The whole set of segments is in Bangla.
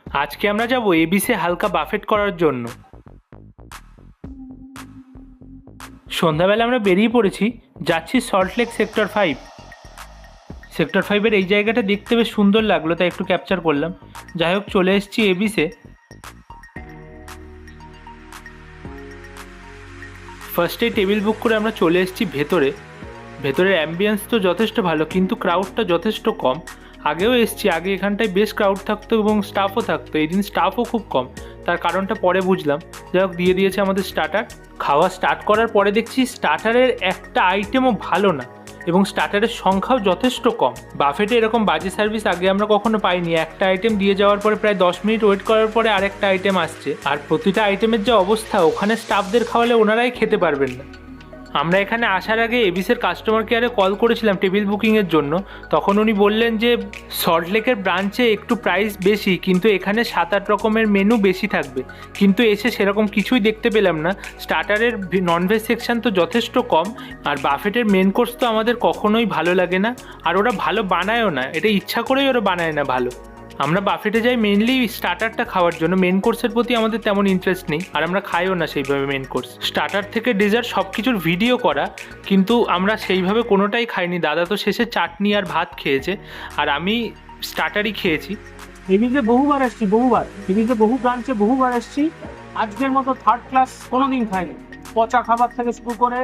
আজকে আমরা যাব এবিসে হালকা বাফেট করার জন্য। সন্ধ্যাবেলা আমরা বেরিয়ে পড়েছি, যাচ্ছি সল্টলেক সেক্টর 5। সেক্টর 5-এর এই জায়গাটা দেখতে বেশ সুন্দর লাগলো, তাই একটু ক্যাপচার করলাম। যাই হোক, চলে এসেছি এবিসে। ফার্স্টেই টেবিল বুক করে আমরা চলে এসেছি ভেতরে। ভেতরের অ্যাম্বিয়েন্স তো যথেষ্ট ভালো, কিন্তু ক্রাউডটা যথেষ্ট কম। আগেও এসেছি, আগে এখানটায় বেশ ক্রাউড থাকতো এবং স্টাফও থাকতো, এই দিন স্টাফও খুব কম। তার কারণটা পরে বুঝলাম। যাই হোক, দিয়ে দিয়েছে আমাদের স্টার্টার। খাওয়া স্টার্ট করার পরে দেখছি স্টার্টারের একটা আইটেমও ভালো না এবং স্টার্টারের সংখ্যাও যথেষ্ট কম। বাফেটে এরকম বাজে সার্ভিস আগে আমরা কখনো পাইনি। একটা আইটেম দিয়ে যাওয়ার পরে প্রায় 10 মিনিট ওয়েট করার পরে আরেকটা আইটেম আসছে, আর প্রতিটা আইটেমের যে অবস্থা, ওখানে স্টাফদের খাওয়ালে ওনারাই খেতে পারবেন না। আমরা এখানে আসার আগে এবিসের কাস্টমার কেয়ারে কল করেছিলাম টেবিল বুকিংয়ের জন্য। তখন উনি বললেন যে সল্টলেকের ব্রাঞ্চে একটু প্রাইস বেশি, কিন্তু এখানে 7-8 রকমের মেনু বেশি থাকবে। কিন্তু এসে সেরকম কিছুই দেখতে পেলাম না। স্টার্টারের ননভেজ সেকশন তো যথেষ্ট কম, আর বাফেটের মেন কোর্স তো আমাদের কখনোই ভালো লাগে না, আর ওরা ভালো বানায়ও না। এটা ইচ্ছা করেই ওরা বানায় না ভালো। আমরা বাফেটে যাই মেনলি স্টার্টারটা খাওয়ার জন্য, মেন কোর্সের প্রতি আমাদের তেমন ইন্টারেস্ট নেই, আর আমরা খাইও না সেইভাবে মেন কোর্স। স্টার্টার থেকে ডেজার্ট সব কিছুর ভিডিও করা, কিন্তু আমরা সেইভাবে কোনোটাই খাইনি। দাদা তো শেষে চাটনি আর ভাত খেয়েছে, আর আমি স্টার্টারই খেয়েছি। এদিকে বহুবার এসছি, এদিকে বহু ব্রাঞ্চে বহুবার এসছি। আজকের মতো থার্ড ক্লাস কোনোদিন খাইনি। পচা খাবার থেকে শুরু করে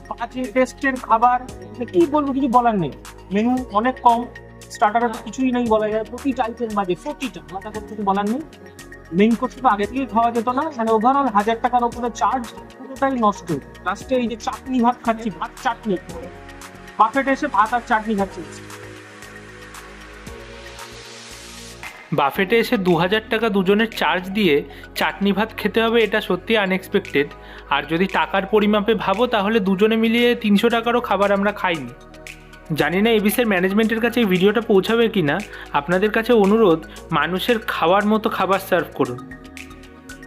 বাজে টেস্টের খাবার, কি বলবো, কিছু বলার নেই। মেনু অনেক কম, স্টার্টারে তো কিছুই নেই বলা যায়। প্রতিটা আইটেম বাজে, প্রতিটা, আলাদা করে কিছু বলার নেই। মেইন কোর্স তো আগে থেকেই খাওয়া যেত না, মানে ওভারঅল 1000 টাকার উপরে চার্জ, পুরোটাই নষ্ট। লাস্টে এই যে চাটনি ভাত খাচ্ছি, ভাত চাটনি, বাফেটে এসে ভাত আর চাটনি খাচ্ছি। বাফেটে এসে 2000 টাকা দুজনের চার্জ দিয়ে চাটনি ভাত খেতে হবে, এটা সত্যি আনএক্সপেক্টেড। আর যদি টাকার পরিমাপে ভাবো, তাহলে দুজনে মিলিয়ে 300 টাকারও খাবার আমরা খাইনি। জানি না এবিসের ম্যানেজমেন্টের কাছে এই ভিডিওটা পৌঁছাবে কি না। আপনাদের কাছে অনুরোধ, মানুষের খাওয়ার মতো খাবার সার্ভ করুন।